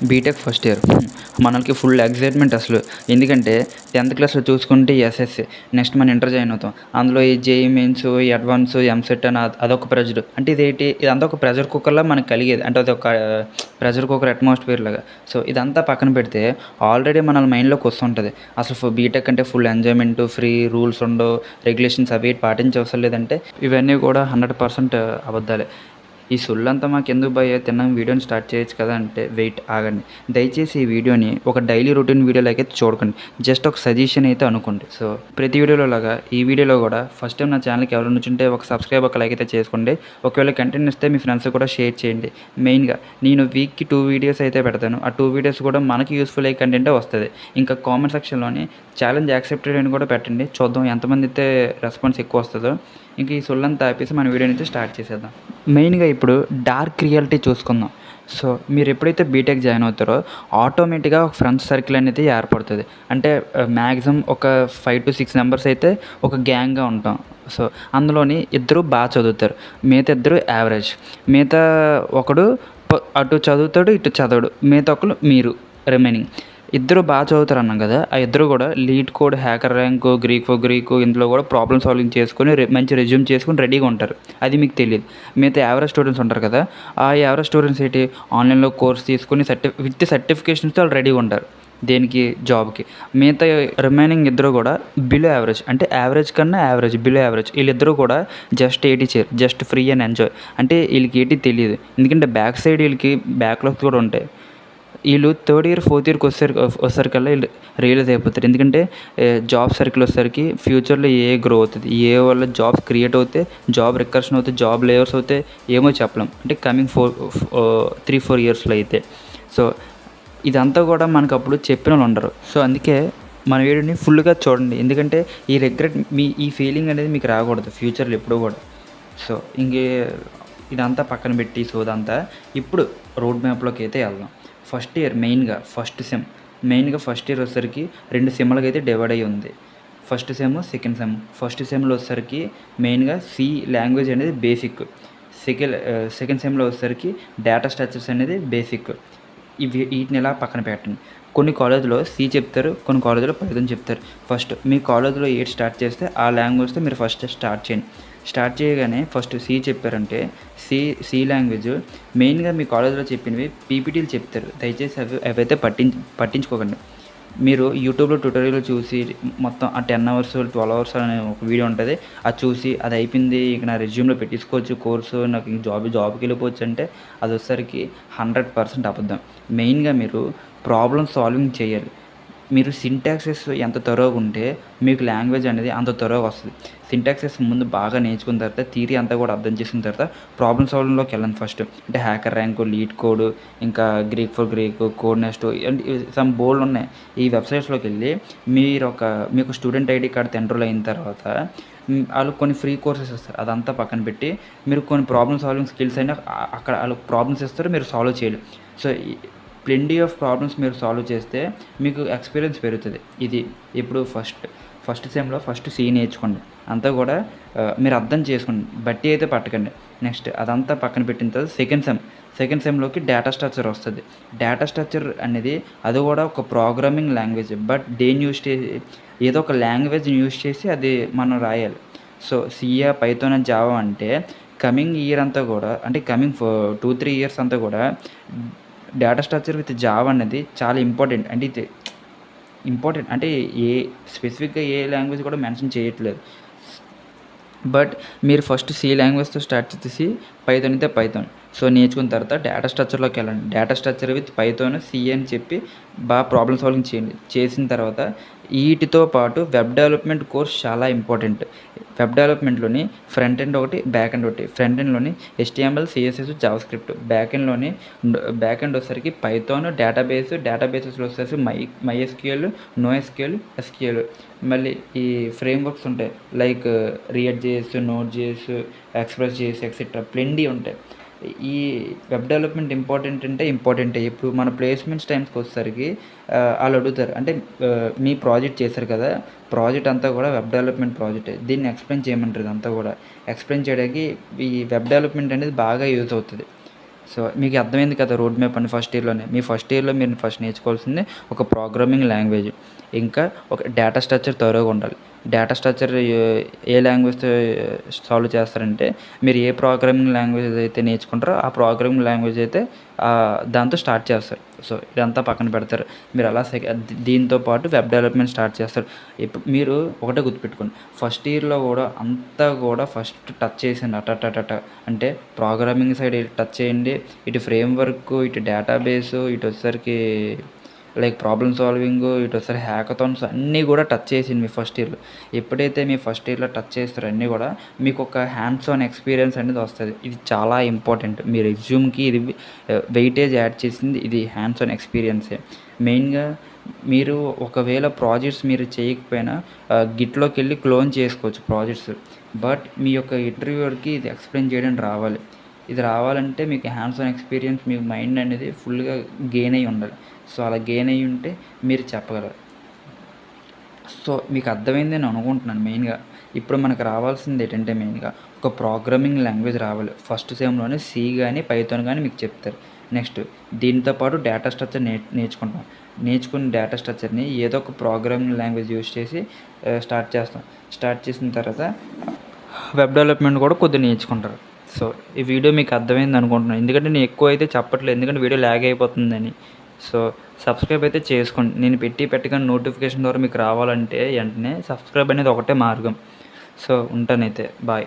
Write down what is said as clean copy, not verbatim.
BTech first year మనకి full excitement అసలు. ఎందుకంటే 10థ్ క్లాస్‌లో చూసుకుంటే ఎస్ఎస్‌సి, నెక్స్ట్ మనం ఇంటర్ జాయిన్ అవుతాం. అందులో ఈ జేఈఈ మెయిన్స్, ఈ అడ్వాన్స్, ఎంసెట్ అని అదొక ప్రెషర్. అంటే ఇదంతా ఒక ప్రెషర్ కుక్కర్‌లా మనకు కలిగేది. అంటే అదొక ప్రెషర్ కుక్కర్ అట్మాస్ఫియర్ లాగా. సో, ఇదంతా పక్కన పెడితే ఆల్రెడీ మన మైండ్‌లోకి వస్తుంటది. అసలు బీటెక్ అంటే ఫుల్ ఎంజాయ్‌మెంట్, ఫ్రీ, రూల్స్ ఉండవు, రెగ్యులేషన్స్ అవి పాటించవసరం లేదంటే ఇవన్నీ కూడా 100% అబద్ధాలే. ఈ సొల్లంతా మాకెందుకు భయ్యా, తిన్నాక వీడియోని స్టార్ట్ చేయొచ్చు కదా అంటే, వెయిట్ ఆగండి. దయచేసి ఈ వీడియోని ఒక డైలీ రొటీన్ వీడియోలాగా అయితే చూడకండి. జస్ట్ ఒక సజెషన్ అయితే అనుకోండి. సో, ప్రతి వీడియోలో లాగా ఈ వీడియోలో కూడా ఫస్ట్ టైం నా ఛానల్‌కి ఎవరైనా వచ్చుంటే ఒక సబ్స్క్రైబ్, ఒక లైక్ అయితే చేసుకోండి. ఒకవేళ కంటెంట్ ఇస్తే మీ ఫ్రెండ్స్‌కి కూడా షేర్ చేయండి. మెయిన్‌గా నేను వీక్‌కి 2 వీడియోస్ అయితే పెడతాను. ఆ 2 వీడియోస్ కూడా మనకి యూస్‌ఫుల్ అయ్యే కంటెంటే వస్తది. ఇంకా కామెంట్ సెక్షన్‌లోని ఛాలెంజ్ యాక్సెప్టెడ్ అని కూడా పెట్టండి. చూద్దాం ఎంతమంది అయితే రెస్పాన్స్ ఎక్కువ వస్తదో. ఇంక ఈ సొల్లంతా ఆపేసి మన వీడియోని అయితే స్టార్ట్ చేసేద్దాం. మెయిన్‌గా ఇప్పుడు డార్క్ రియాలిటీ చూసుకుందాం. సో, మీరు ఎప్పుడైతే బీటెక్ జాయిన్ అవుతారో ఆటోమేటిక్‌గా ఒక ఫ్రెండ్స్ సర్కిల్ అనేది ఏర్పడుతది. అంటే మ్యాక్సిమం ఒక 5-6 మెంబర్స్ అయితే ఒక గ్యాంగ్‌గా ఉంటాం. సో, అందులోని ఇద్దరు చదువుతారు. మిగతా ఇద్దరు యావరేజ్. మిగతా ఒకడు అటు చదువుతాడు, ఇటు చదవడు. మిగతా ఒకళ్ళు మీరు రిమైనింగ్. ఇద్దరు చదువుతారు అన్నాం కదా! ఆ ఇద్దరు కూడా lead code, hacker rank, Greek for Greek ఇందులో కూడా ప్రాబ్లమ్ సాల్వింగ్ చేసుకొని మంచి రెజ్యూమ్ చేసుకొని రెడీగా ఉంటారు. అది మీకు తెలీదు. మిగతా యావరేజ్ స్టూడెంట్స్ ఉంటారు కదా! ఆ యావరేజ్ స్టూడెంట్స్ ఆన్‌లైన్‌లో కోర్స్ తీసుకొని విత్ సర్టిఫికేషన్స్‌తో వాళ్ళు రెడీగా ఉంటారు. దేనికి? జాబ్‌కి. మిగతా రిమైనింగ్ ఇద్దరు కూడా బిలో యావరేజ్. అంటే యావరేజ్ కన్నా యావరేజ్, బిలో యావరేజ్. వీళ్ళిద్దరూ కూడా జస్ట్ ఏటీ చేయరు. Just free and enjoy. అంటే వీళ్ళకి ఏటీ తెలీదు. ఎందుకంటే బ్యాక్ సైడ్ వీళ్ళకి బ్యాక్‌లాగ్స్ కూడా ఉంటాయి. వీళ్ళు థర్డ్ ఇయర్, ఫోర్త్ ఇయర్‌కి వచ్చేసరికల్లా వీళ్ళు రియలైజ్ అయిపోతారు. ఎందుకంటే జాబ్ సర్కిల్ వచ్చేసరికి ఫ్యూచర్‌లో ఏఐ గ్రో అవుతది. ఏఐ వల్ల జాబ్స్ క్రియేట్ అవుతాయి, జాబ్ రికర్షన్ అవుతాయి, జాబ్ లేయర్స్ అవుతాయి. ఏమో చెప్పలేం. అంటే కమింగ్ 3-4 ఇయర్స్‌లో అయితే. సో, ఇదంతా కూడా మనకప్పుడు చెప్పినోళ్ళు ఉండరు. సో, అందుకే మన వీడియోని ఫుల్‌గా చూడండి. ఎందుకంటే ఈ ఫీలింగ్ అనేది మీకు రాకూడదు ఫ్యూచర్‌లో ఎప్పుడూ కూడా. సో, ఇదంతా పక్కన పెట్టి సోదంతా ఇప్పుడు రోడ్ మ్యాప్‌లోకి అయితే వెళ్దాం. ఫస్ట్ ఇయర్ మెయిన్‌గా ఫస్ట్ ఇయర్ వచ్చేసరికి 2 సెమ్‌లకైతే డివైడ్ అయ్యి ఉంది. First sem, second sem. First సెమ్‌లో వచ్చేసరికి మెయిన్‌గా సి లాంగ్వేజ్ అనేది బేసిక్. సెకండ్ సెమ్‌లో వచ్చేసరికి డేటా స్ట్రక్చర్స్ అనేది బేసిక్. వీటిని ఇలా పక్కన పెట్టండి. కొన్ని కాలేజ్‌లో సి చెప్తారు, కొన్ని కాలేజ్‌లో పైథాన్ చెప్తారు. ఫస్ట్ మీ కాలేజ్‌లో ఏది స్టార్ట్ చేస్తే ఆ లాంగ్వేజ్‌తో మీరు ఫస్ట్ స్టార్ట్ చేయండి. స్టార్ట్ చేయగానే ఫస్ట్ సి చెప్పారంటే సి లాంగ్వేజ్ మెయిన్‌గా మీ కాలేజ్‌లో చెప్పినవి పీపీటీలు చెప్తారు. దయచేసి అవైతే పట్టించుకోకండి. మీరు యూట్యూబ్‌లో ట్యుటోరియల్ చూసి మొత్తం ఆ 10 అవర్స్, 12 అవర్స్ అనే ఒక వీడియో ఉంటది. అది చూసి అది అయిపోయింది ఇక నా రెజ్యూమ్‌లో పెట్టేసుకోవచ్చు కోర్సు, నాకు ఇంక జాబ్‌కి వెళ్ళిపోవచ్చు అంటే అది వచ్చేసరికి 100% అబద్ధం. మెయిన్‌గా మీరు ప్రాబ్లమ్ సాల్వింగ్ చేయాలి. మీరు సింటాక్సెస్ ఎంత త్వరగా ఉంటే మీకు లాంగ్వేజ్ అనేది అంత త్వరగా వస్తది. సింటాక్సెస్ ముందు బాగా నేర్చుకున్న తర్వాత థియరీ అంతా కూడా అర్థం చేసుకున్న తర్వాత ప్రాబ్లమ్ సాల్వింగ్‌లోకి వెళ్ళండి ఫస్ట్. అంటే హ్యాకర్ ర్యాంకు, లీడ్ కోడ్, ఇంకా గ్రీక్ ఫర్ గ్రీక్, కోడ్ నెస్ట్ సమ్ బోల్డ్ ఉన్నాయి. ఈ వెబ్‌సైట్స్‌లోకి వెళ్ళి మీకు స్టూడెంట్ ఐడీ కార్డ్ ఎన్రోల్ అయిన తర్వాత ఆళ్ళు కొన్ని ఫ్రీ కోర్సెస్ ఇస్తారు. అదంతా పక్కన పెట్టి మీరు కొన్ని ప్రాబ్లమ్ సాల్వింగ్ స్కిల్స్ అయినా అక్కడ ఆళ్ళు ప్రాబ్లమ్స్ ఇస్తారు, మీరు సాల్వ్ చేయాలి. సో, ప్లెంటీ ఆఫ్ ప్రాబ్లమ్స్ మీరు సాల్వ్ చేస్తే మీకు ఎక్స్పీరియన్స్ పెరుగుతుంది. ఇది ఇప్పుడు ఫస్ట్ సెమ్‌లో ఫస్ట్ సి నేర్చుకోండి. అంతా కూడా మీరు అర్థం చేసుకోండి. బట్టి అయితే పట్టకండి. నెక్స్ట్ అదంతా పక్కన పెట్టిన తర్వాత సెకండ్ సెమ్‌లోకి డేటా స్ట్రక్చర్ వస్తది. డేటా స్ట్రక్చర్ అనేది అది కూడా ఒక ప్రోగ్రామింగ్ లాంగ్వేజ్. బట్ ఏదో ఒక లాంగ్వేజ్‌ని యూజ్ చేసి అది మనం రాయాలి. సో, సియా, పైథాన్, జావా అంటే కమింగ్ ఇయర్ అంతా కూడా అంటే కమింగ్ 2-3 ఇయర్స్ అంతా కూడా డేటా స్ట్రక్చర్ విత్ జావా అనేది చాలా ఇంపార్టెంట్. అంటే ఇది ఇంపార్టెంట్ అంటే స్పెసిఫిక్‌గా ఏ లాంగ్వేజ్ కూడా మెన్షన్ చేయట్లేదు. బట్ మీరు ఫస్ట్ సి లాంగ్వేజ్‌తో స్టార్ట్ చేసేసి పైథాన్ అయితే పైథాన్. సో, నేర్చుకున్న తర్వాత డేటా స్ట్రక్చర్‌లోకి వెళ్ళండి. Data structure with Python, C అని చెప్పి ప్రాబ్లమ్ సాల్వింగ్ చేయండి. చేసిన తర్వాత వీటితో పాటు వెబ్ డెవలప్‌మెంట్ కోర్స్ చాలా ఇంపార్టెంట్. వెబ్ డెవలప్‌మెంట్‌లోని ఫ్రంట్ ఎండ్ ఒకటి, బ్యాక్ ఎండ్ ఒకటి. ఫ్రంట్ ఎండ్‌లోని HTML, CSS, JavaScript. Back end వచ్చేసరికి పైథాన్, డేటాబేసెస్‌లో వచ్చేసి మైఎస్‌క్యూఎల్, నోఎస్‌క్యూఎల్, ఎస్‌క్యూఎల్. మళ్ళీ ఈ ఫ్రేమ్‌వర్క్స్ ఉంటాయి. Like react JS, node JS, express JS etcetera plenty ఉంటాయి. ఈ వెబ్ డెవలప్‌మెంట్ ఇంపార్టెంట్ అంటే ఇంపార్టెంటే. ఇప్పుడు మన ప్లేస్‌మెంట్స్ టైమ్స్‌కి వచ్చేసరికి ఆళ్ళు అడుగుతారు. అంటే మీ ప్రాజెక్ట్ చేశారు కదా! ప్రాజెక్ట్ అంతా కూడా వెబ్ డెవలప్‌మెంట్ ప్రాజెక్టే. దీన్ని ఎక్స్‌ప్లెయిన్ చేయమంటారు ఇదంతా కూడా. ఎక్స్‌ప్లెయిన్ చేయడానికి ఈ వెబ్ డెవలప్‌మెంట్ అనేది బాగా యూజ్ అవుతది. సో, మీకు అర్థమైంది కదా! రోడ్ మ్యాప్ అని ఫస్ట్ ఇయర్‌లోనే. మీ ఫస్ట్ ఇయర్‌లో మీరు ఫస్ట్ నేర్చుకోవాల్సింది ఒక ప్రోగ్రామింగ్ లాంగ్వేజ్. ఇంకా ఒక డేటా స్ట్రక్చర్ థరోగా ఉండాలి. డేటా స్ట్రక్చర్ ఏ లాంగ్వేజ్‌తో సాల్వ్ చేస్తారంటే, మీరు ఏ ప్రోగ్రామింగ్ లాంగ్వేజ్ అయితే నేర్చుకుంటారో, ఆ ప్రోగ్రామింగ్ లాంగ్వేజ్ అయితే దాంతో స్టార్ట్ చేస్తారు. సో, ఇదంతా పక్కన పెడతారు. మీరు అలా దీంతో పాటు వెబ్ డెవలప్‌మెంట్ స్టార్ట్ చేస్తారు. ఇప్పుడు మీరు ఒకటే గుర్తుపెట్టుకోండి. ఫస్ట్ ఇయర్‌లో గూడా అంతా గూడా ఫస్ట్ టచ్ చేసేయండి అటటటట. అంటే ప్రోగ్రామింగ్ సైడ్ టచ్ చేయండి. ఇటు ఫ్రేమ్ వర్క్, ఇటు డేటాబేసు, ఇటొచ్చేసరికి లైక్ ప్రాబ్లమ్ సాల్వింగు, ఇటొచ్చేసరికి హ్యాకథాన్స్ అన్నీ గూడా టచ్ చేసేయండి మీ ఫస్ట్ ఇయర్‌లో. ఎప్పుడైతే మీ ఫస్ట్ ఇయర్‌లో టచ్ చేస్తారో అన్నీ గూడా మీకొక హ్యాండ్స్ ఆన్ ఎక్స్‌పీరియన్స్ అనేది వస్తది. ఇది చాలా ఇంపార్టెంట్. మీ రెజ్యూమ్‌కి ఇది వెయిటేజ్ యాడ్ చేసింది ఇది హ్యాండ్స్ ఆన్ ఎక్స్‌పీరియన్సే. మెయిన్‌గా మీరు ఒకవేళ ప్రాజెక్ట్స్ మీరు చేయకపోయినా గిట్‌లోకెళ్ళి క్లోన్ చేసుకోవచ్చు ప్రాజెక్ట్స్. బట్ మీ యొక్క ఇంటర్వ్యూయర్‌కి ఇది ఎక్స్‌ప్లెయిన్ చేయడానికి రావాలి. ఇది రావాలంటే మీకు hands on experience me mind అనేది ఫుల్‌గా గెయిన్ అయ్యి ఉండాలి. సో, అలా గెయిన్ అయ్యి ఉంటే మీరు చెప్పగలరు. సో, మీకు అర్థమైందని అనుకుంటున్నాను మెయిన్‌గా. ఇప్పుడు మనకు రావాల్సింది ఏంటంటే మెయిన్‌గా ఒక ప్రోగ్రామింగ్ లాంగ్వేజ్ రావాలి. ఫస్ట్ సెమ్‌లోనే సి గాని, పైథాన్ గాని మీకు చెప్తారు. నెక్స్ట్ దీంతో పాటు డేటా స్ట్రక్చర్ నేర్చుకుంటాం. నేర్చుకున్న డేటా స్ట్రక్చర్‌ని ఏదో ఒక ప్రోగ్రామింగ్ లాంగ్వేజ్ యూజ్ చేసి స్టార్ట్ చేస్తాం. స్టార్ట్ చేసిన తర్వాత వెబ్ డెవలప్‌మెంట్ కూడా కొద్దిగా నేర్చుకుంటారు. సో, ఈ వీడియో మీకు అర్థమైంది అనుకుంటున్నాను. ఎందుకంటే నేను ఎక్కువ అయితే చెప్పట్లేదు. ఎందుకంటే వీడియో లాగ్ అయిపోతుందని. సో, సబ్స్క్రైబ్ అయితే చేసుకోండి. నేను పెట్టగానే నోటిఫికేషన్ ద్వారా మీకు రావాలంటే వెంటనే సబ్స్క్రైబ్ అనేది ఒకటే మార్గం. సో, ఉంటానైతే. బాయ్.